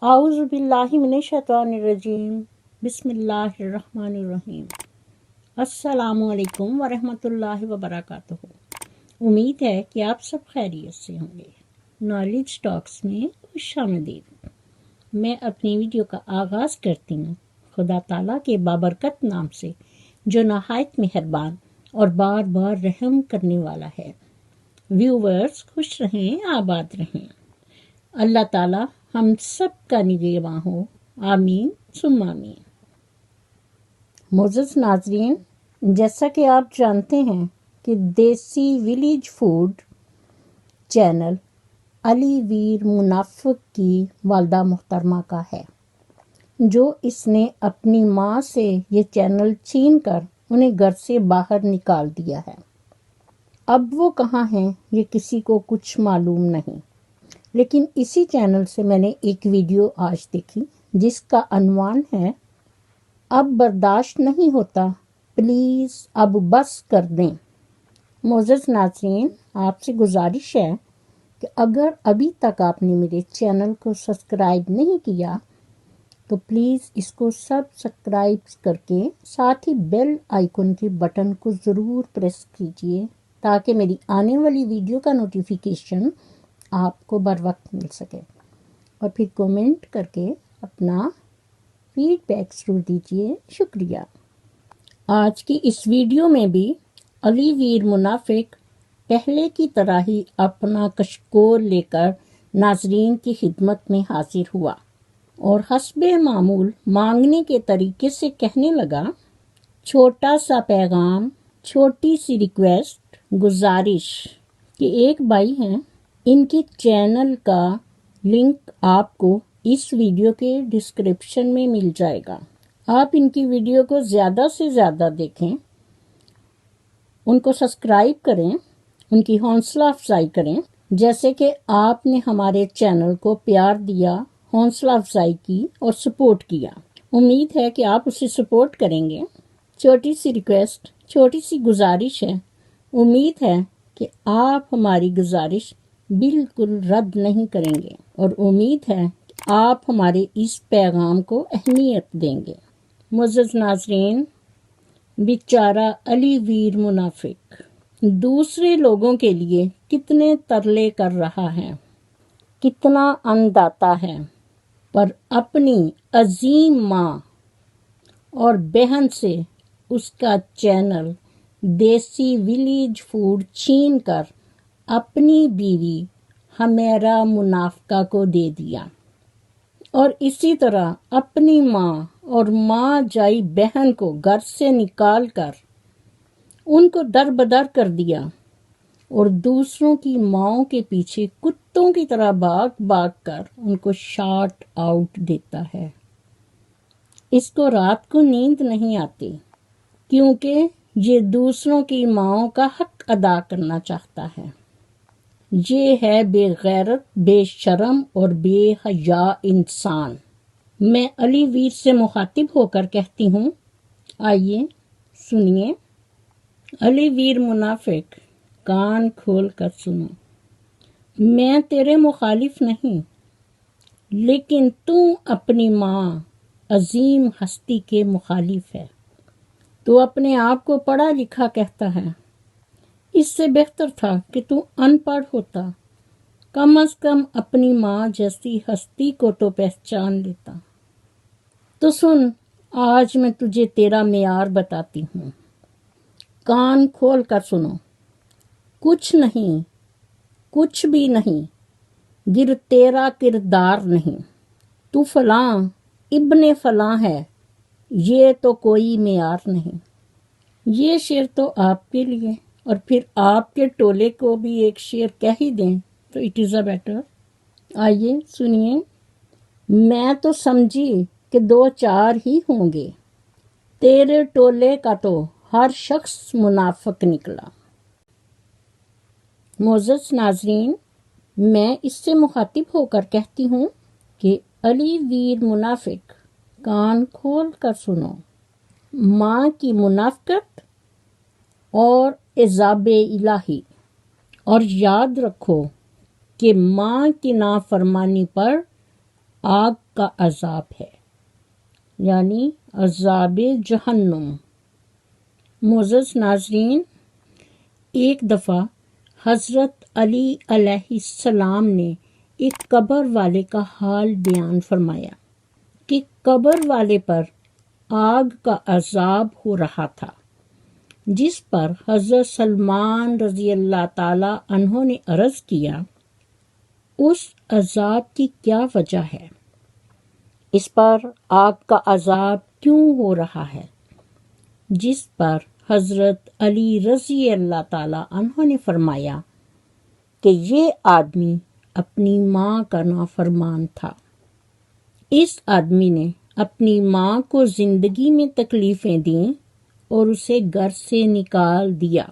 اعوذ باللہ من الشیطان الرجیم، بسم اللہ الرحمن الرحیم۔ السلام علیکم ورحمۃ اللہ وبرکاتہ۔ امید ہے کہ آپ سب خیریت سے ہوں گے۔ نالج ٹاکس میں خوش آمدید۔ میں اپنی ویڈیو کا آغاز کرتی ہوں خدا تعالیٰ کے بابرکت نام سے، جو نہایت مہربان اور بار بار رحم کرنے والا ہے۔ ویورز خوش رہیں، آباد رہیں۔ اللہ تعالیٰ ہم سب کا نگہباں ہو، آمین ثم آمین۔ معزز ناظرین، جیسا کہ آپ جانتے ہیں کہ دیسی ولیج فوڈ چینل علی ویر منافق کی والدہ محترمہ کا ہے، جو اس نے اپنی ماں سے یہ چینل چھین کر انہیں گھر سے باہر نکال دیا ہے۔ اب وہ کہاں ہیں یہ کسی کو کچھ معلوم نہیں، لیکن اسی چینل سے میں نے ایک ویڈیو آج دیکھی جس کا عنوان ہے اب برداشت نہیں ہوتا، پلیز اب بس کر دیں۔ معزز ناظرین، آپ سے گزارش ہے کہ اگر ابھی تک آپ نے میرے چینل کو سبسکرائب نہیں کیا تو پلیز اس کو سبسکرائب کر کے ساتھ ہی بیل آئیکن کے بٹن کو ضرور پریس کیجیے تاکہ میری آنے والی ویڈیو کا نوٹیفیکیشن آپ کو بر وقت مل سکے، اور پھر کومنٹ کر کے اپنا فیڈ بیک ضرور دیجیے۔ شکریہ۔ آج کی اس ویڈیو میں بھی علی ویر منافق پہلے کی طرح ہی اپنا کشکول لے کر ناظرین کی خدمت میں حاضر ہوا اور حسب معمول مانگنے کے طریقے سے کہنے لگا، چھوٹا سا پیغام، چھوٹی سی ریکویسٹ، گزارش کہ ایک بھائی ہیں، ان کے چینل کا لنک آپ کو اس ویڈیو کے ڈسکرپشن میں مل جائے گا۔ آپ ان کی ویڈیو کو زیادہ سے زیادہ دیکھیں، ان کو سبسکرائب کریں، ان کی حوصلہ افزائی کریں، جیسے کہ آپ نے ہمارے چینل کو پیار دیا، حوصلہ افزائی کی اور سپورٹ کیا۔ امید ہے کہ آپ اسے سپورٹ کریں گے۔ چھوٹی سی ریکویسٹ، چھوٹی سی گزارش ہے، امید ہے کہ آپ ہماری گزارش بالکل رد نہیں کریں گے، اور امید ہے کہ آپ ہمارے اس پیغام کو اہمیت دیں گے۔ معزز ناظرین، بیچارہ علی ویر منافق دوسرے لوگوں کے لیے کتنے ترلے کر رہا ہے، کتنا انداتا ہے، پر اپنی عظیم ماں اور بہن سے اس کا چینل دیسی ولیج فوڈ چھین کر اپنی بیوی حمیرہ منافقہ کو دے دیا، اور اسی طرح اپنی ماں اور ماں جائی بہن کو گھر سے نکال کر ان کو در بدر کر دیا، اور دوسروں کی ماؤں کے پیچھے کتوں کی طرح بھاگ بھاگ کر ان کو شاٹ آؤٹ دیتا ہے۔ اس کو رات کو نیند نہیں آتی، کیونکہ یہ دوسروں کی ماؤں کا حق ادا کرنا چاہتا ہے۔ یہ ہے بے غیرت، بے شرم اور بے حیا انسان۔ میں علی ویر سے مخاطب ہو کر کہتی ہوں، آئیے سنیے۔ علی ویر منافق، کان کھول کر سنو۔ میں تیرے مخالف نہیں، لیکن تو اپنی ماں عظیم ہستی کے مخالف ہے۔ تو اپنے آپ کو پڑھا لکھا کہتا ہے، اس سے بہتر تھا کہ تو ان پڑھ ہوتا، کم از کم اپنی ماں جیسی ہستی کو تو پہچان لیتا۔ تو سن، آج میں تجھے تیرا معیار بتاتی ہوں، کان کھول کر سنو۔ کچھ نہیں، کچھ بھی نہیں، گر تیرا کردار نہیں، تو فلاں ابن فلاں ہے، یہ تو کوئی معیار نہیں۔ یہ شعر تو آپ کے لیے، اور پھر آپ کے ٹولے کو بھی ایک شعر کہہ ہی دیں تو اٹ از اے بیٹر۔ آئیے سنیے۔ میں تو سمجھی کہ دو چار ہی ہوں گے، تیرے ٹولے کا تو ہر شخص منافق نکلا۔ معزز ناظرین، میں اس سے مخاطب ہو کر کہتی ہوں کہ علی ویر منافق، کان کھول کر سنو۔ ماں کی منافقت اور عذاب الہی، اور یاد رکھو کہ ماں کی نافرمانی پر آگ کا عذاب ہے، یعنی عذاب جہنم۔ معزز ناظرین، ایک دفعہ حضرت علی علیہ السلام نے ایک قبر والے کا حال بیان فرمایا کہ قبر والے پر آگ کا عذاب ہو رہا تھا، جس پر حضرت سلمان رضی اللہ تعالی عنہ نے عرض کیا، اس عذاب کی کیا وجہ ہے؟ اس پر آگ کا عذاب کیوں ہو رہا ہے؟ جس پر حضرت علی رضی اللہ تعالی عنہ نے فرمایا کہ یہ آدمی اپنی ماں کا نافرمان تھا۔ اس آدمی نے اپنی ماں کو زندگی میں تکلیفیں دیں اور اسے گھر سے نکال دیا،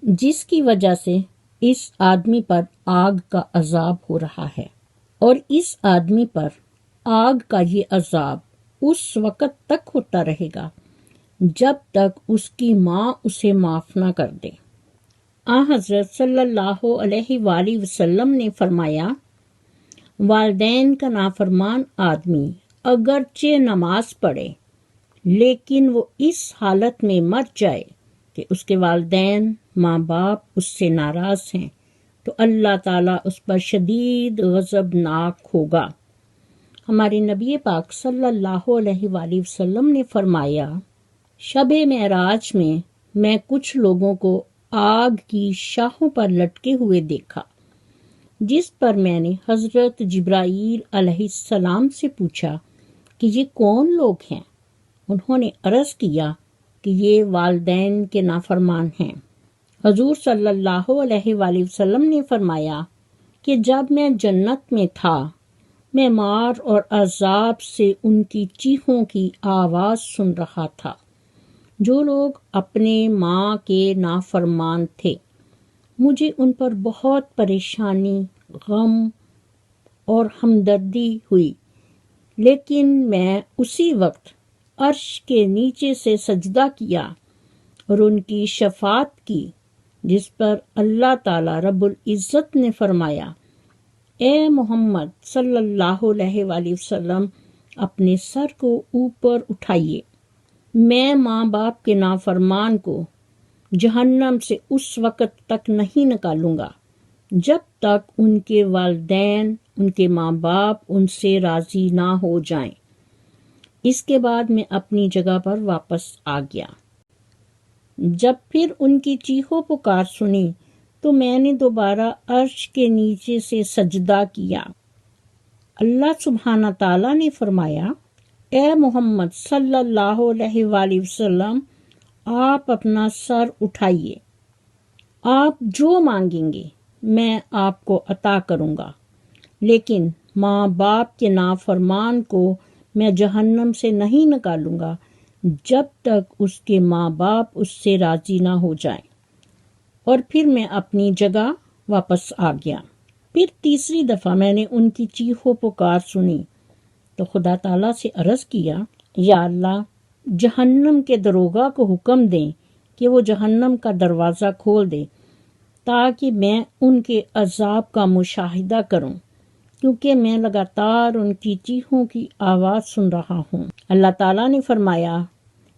جس کی وجہ سے اس آدمی پر آگ کا عذاب ہو رہا ہے، اور اس آدمی پر آگ کا یہ عذاب اس وقت تک ہوتا رہے گا جب تک اس کی ماں اسے معاف نہ کر دے۔ حضرت صلی اللہ علیہ وآلہ وسلم نے فرمایا، والدین کا نافرمان آدمی اگرچہ نماز پڑھے لیکن وہ اس حالت میں مر جائے کہ اس کے والدین ماں باپ اس سے ناراض ہیں تو اللہ تعالیٰ اس پر شدید غضبناک ہوگا۔ ہمارے نبی پاک صلی اللہ علیہ وآلہ وسلم نے فرمایا، شب معراج میں کچھ لوگوں کو آگ کی شاخوں پر لٹکے ہوئے دیکھا، جس پر میں نے حضرت جبرائیل علیہ السلام سے پوچھا کہ یہ کون لوگ ہیں؟ انہوں نے عرض کیا کہ یہ والدین کے نافرمان ہیں۔ حضور صلی اللہ علیہ وآلہ وسلم نے فرمایا کہ جب میں جنت میں تھا، میں مار اور عذاب سے ان کی چیخوں کی آواز سن رہا تھا۔ جو لوگ اپنے ماں کے نافرمان تھے، مجھے ان پر بہت پریشانی، غم اور ہمدردی ہوئی، لیکن میں اسی وقت عرش کے نیچے سے سجدہ کیا اور ان کی شفاعت کی، جس پر اللہ تعالی رب العزت نے فرمایا، اے محمد صلی اللہ علیہ وآلہ وسلم، اپنے سر کو اوپر اٹھائیے، میں ماں باپ کے نافرمان کو جہنم سے اس وقت تک نہیں نکالوں گا جب تک ان کے والدین، ان کے ماں باپ ان سے راضی نہ ہو جائیں۔ اس کے بعد میں اپنی جگہ پر واپس آ گیا۔ جب پھر ان کی چیخو پکار سنی تو میں نے دوبارہ عرش کے نیچے سے سجدہ کیا۔ اللہ سبحانہ تعالیٰ نے فرمایا، اے محمد صلی اللہ علیہ وآلہ وسلم، آپ اپنا سر اٹھائیے، آپ جو مانگیں گے میں آپ کو عطا کروں گا، لیکن ماں باپ کے نافرمان کو میں جہنم سے نہیں نکالوں گا جب تک اس کے ماں باپ اس سے راضی نہ ہو جائیں۔ اور پھر میں اپنی جگہ واپس آ گیا۔ پھر تیسری دفعہ میں نے ان کی چیخو پکار سنی تو خدا تعالیٰ سے عرض کیا، یا اللہ، جہنم کے دروغہ کو حکم دیں کہ وہ جہنم کا دروازہ کھول دے تاکہ میں ان کے عذاب کا مشاہدہ کروں، کیونکہ میں لگاتار ان کی چیخوں کی آواز سن رہا ہوں۔ اللہ تعالیٰ نے فرمایا،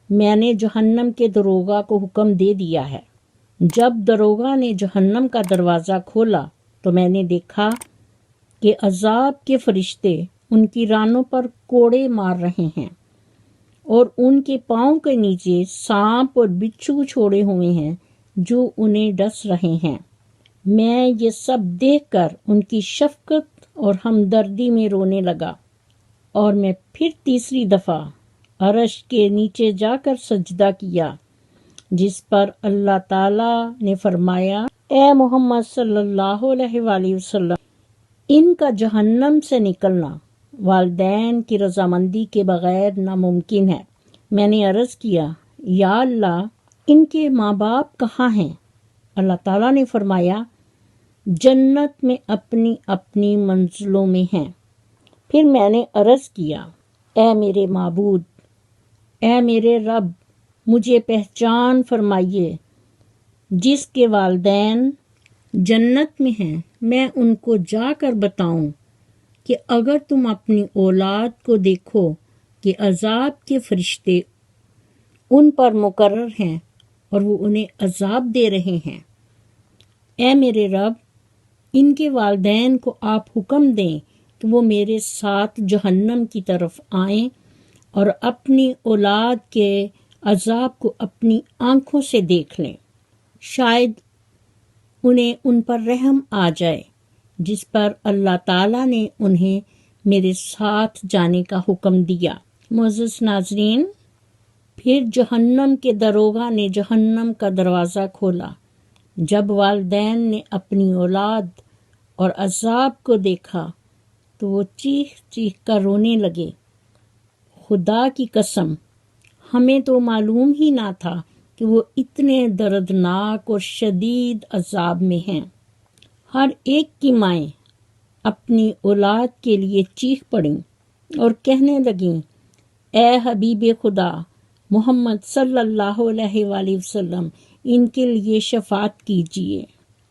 میں نے جہنم کے دروغہ کو حکم دے دیا ہے۔ جب دروغہ نے جہنم کا دروازہ کھولا تو میں نے دیکھا کہ عذاب کے فرشتے ان کی رانوں پر کوڑے مار رہے ہیں اور ان کے پاؤں کے نیچے سانپ اور بچھو چھوڑے ہوئے ہیں جو انہیں ڈس رہے ہیں۔ میں یہ سب دیکھ کر ان کی شفقت اور ہمدردی میں رونے لگا، اور میں پھر تیسری دفعہ عرش کے نیچے جا کر سجدہ کیا، جس پر اللہ تعالیٰ نے فرمایا، اے محمد صلی اللہ علیہ وآلہ وسلم، ان کا جہنم سے نکلنا والدین کی رضامندی کے بغیر ناممکن ہے۔ میں نے عرض کیا، یا اللہ، ان کے ماں باپ کہاں ہیں؟ اللہ تعالیٰ نے فرمایا، جنت میں اپنی اپنی منزلوں میں ہیں۔ پھر میں نے عرض کیا، اے میرے معبود، اے میرے رب، مجھے پہچان فرمائیے، جس کے والدین جنت میں ہیں میں ان کو جا کر بتاؤں کہ اگر تم اپنی اولاد کو دیکھو کہ عذاب کے فرشتے ان پر مقرر ہیں اور وہ انہیں عذاب دے رہے ہیں، اے میرے رب، ان کے والدین کو آپ حکم دیں کہ وہ میرے ساتھ جہنم کی طرف آئیں اور اپنی اولاد کے عذاب کو اپنی آنکھوں سے دیکھ لیں، شاید انہیں ان پر رحم آ جائے، جس پر اللہ تعالیٰ نے انہیں میرے ساتھ جانے کا حکم دیا۔ معزز ناظرین، پھر جہنم کے داروغہ نے جہنم کا دروازہ کھولا۔ جب والدین نے اپنی اولاد اور عذاب کو دیکھا تو وہ چیخ چیخ کر رونے لگے، خدا کی قسم، ہمیں تو معلوم ہی نہ تھا کہ وہ اتنے دردناک اور شدید عذاب میں ہیں۔ ہر ایک کی مائیں اپنی اولاد کے لیے چیخ پڑیں اور کہنے لگیں، اے حبیب خدا محمد صلی اللہ علیہ وآلہ وسلم، ان کے لیے شفاعت کیجیے،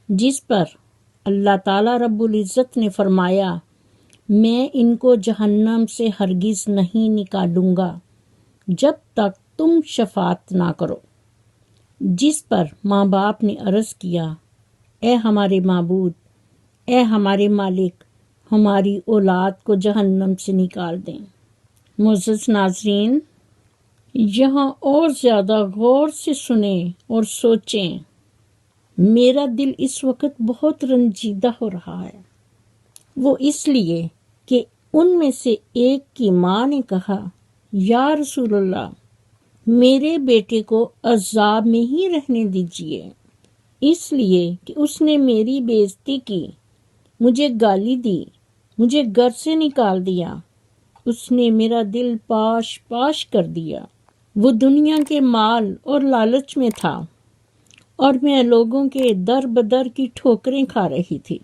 جس پر اللہ تعالیٰ رب العزت نے فرمایا، میں ان کو جہنم سے ہرگز نہیں نکالوں گا جب تک تم شفاعت نہ کرو۔ جس پر ماں باپ نے عرض کیا، اے ہمارے معبود، اے ہمارے مالک، ہماری اولاد کو جہنم سے نکال دیں۔ معزز ناظرین، یہاں اور زیادہ غور سے سنیں اور سوچیں۔ میرا دل اس وقت بہت رنجیدہ ہو رہا ہے، وہ اس لیے کہ ان میں سے ایک کی ماں نے کہا، یا رسول اللہ، میرے بیٹے کو عذاب میں ہی رہنے دیجیے، اس لیے کہ اس نے میری بے عزتی کی، مجھے گالی دی، مجھے گھر سے نکال دیا، اس نے میرا دل پاش پاش کر دیا۔ وہ دنیا کے مال اور لالچ میں تھا اور میں لوگوں کے در بدر کی ٹھوکریں کھا رہی تھی۔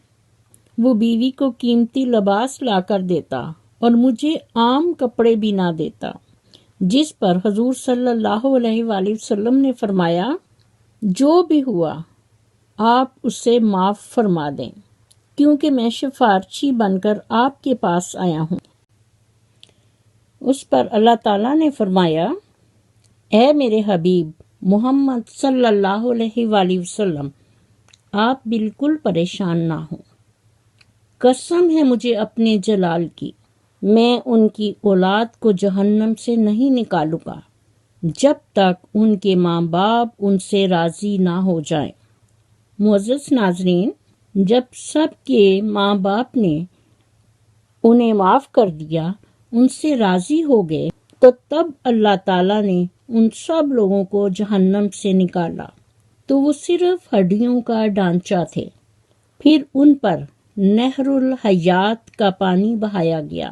وہ بیوی کو قیمتی لباس لا کر دیتا اور مجھے عام کپڑے بھی نہ دیتا، جس پر حضور صلی اللہ علیہ وآلہ وسلم نے فرمایا، جو بھی ہوا آپ اسے معاف فرما دیں، کیونکہ میں سفارشی بن کر آپ کے پاس آیا ہوں۔ اس پر اللہ تعالیٰ نے فرمایا، اے میرے حبیب محمد صلی اللہ علیہ وآلہ وسلم، آپ بالکل پریشان نہ ہوں، قسم ہے مجھے اپنے جلال کی، میں ان کی اولاد کو جہنم سے نہیں نکالوں گا جب تک ان کے ماں باپ ان سے راضی نہ ہو جائیں۔ معزز ناظرین، جب سب کے ماں باپ نے انہیں معاف کر دیا، ان سے راضی ہو گئے، تو تب اللہ تعالیٰ نے ان سب لوگوں کو جہنم سے نکالا تو وہ صرف ہڈیوں کا ڈھانچہ تھے۔ پھر ان پر نہر الحیات کا پانی بہایا گیا،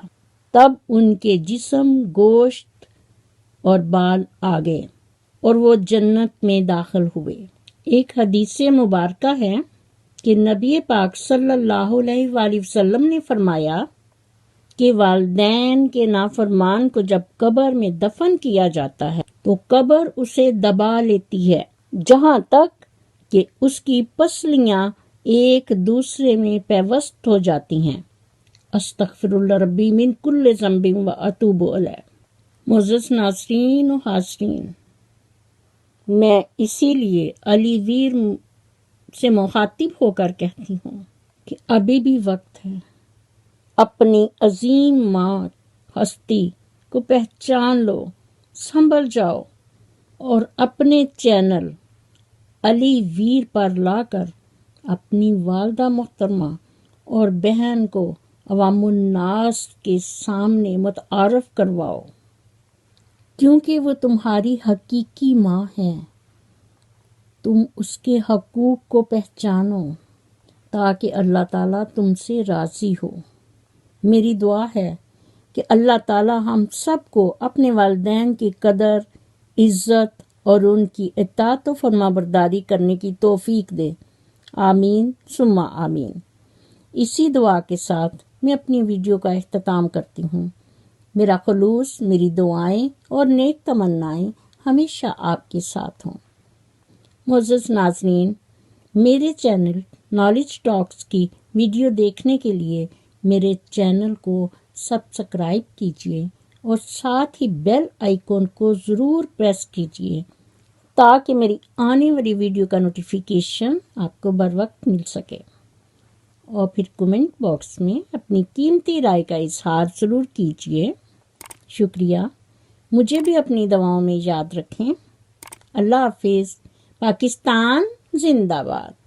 تب ان کے جسم، گوشت اور بال آ گئے اور وہ جنت میں داخل ہوئے۔ ایک حدیث مبارکہ ہے کہ نبی پاک صلی اللہ علیہ وآلہ وسلم نے فرمایا کہ والدین کے نافرمان کو جب قبر میں دفن کیا جاتا ہے تو قبر اسے دبا لیتی ہے جہاں تک کہ اس کی پسلیاں ایک دوسرے میں پیوست ہو جاتی ہیں۔ استغفر اللہ ربی من کل ذنب و اتوب الیہ۔ معزز ناظرین و حاضرین، میں اسی لیے علی ویر سے مخاطب ہو کر کہتی ہوں کہ ابھی بھی وقت ہے، اپنی عظیم ماں ہستی کو پہچان لو، سنبھل جاؤ اور اپنے چینل علی ویر پر لا کر اپنی والدہ محترمہ اور بہن کو عوام الناس کے سامنے متعارف کرواؤ، کیونکہ وہ تمہاری حقیقی ماں ہے۔ تم اس کے حقوق کو پہچانو تاکہ اللہ تعالیٰ تم سے راضی ہو۔ میری دعا ہے کہ اللہ تعالیٰ ہم سب کو اپنے والدین کی قدر، عزت اور ان کی اطاعت و فرما برداری کرنے کی توفیق دے۔ آمین ثم آمین۔ اسی دعا کے ساتھ میں اپنی ویڈیو کا اختتام کرتی ہوں۔ میرا خلوص، میری دعائیں اور نیک تمنائیں ہمیشہ آپ کے ساتھ ہوں۔ معزز ناظرین، میرے چینل نالج ٹاکس کی ویڈیو دیکھنے کے لیے میرے چینل کو سبسکرائب کیجیے اور ساتھ ہی بیل آئیکن کو ضرور پریس کیجیے تاکہ میری آنے والی ویڈیو کا نوٹیفیکیشن آپ کو بر وقت مل سکے، اور پھر کمنٹ باکس میں اپنی قیمتی رائے کا اظہار ضرور کیجیے۔ شکریہ۔ مجھے بھی اپنی دعاؤں میں یاد رکھیں۔ اللہ حافظ۔ پاکستان زندہ باد۔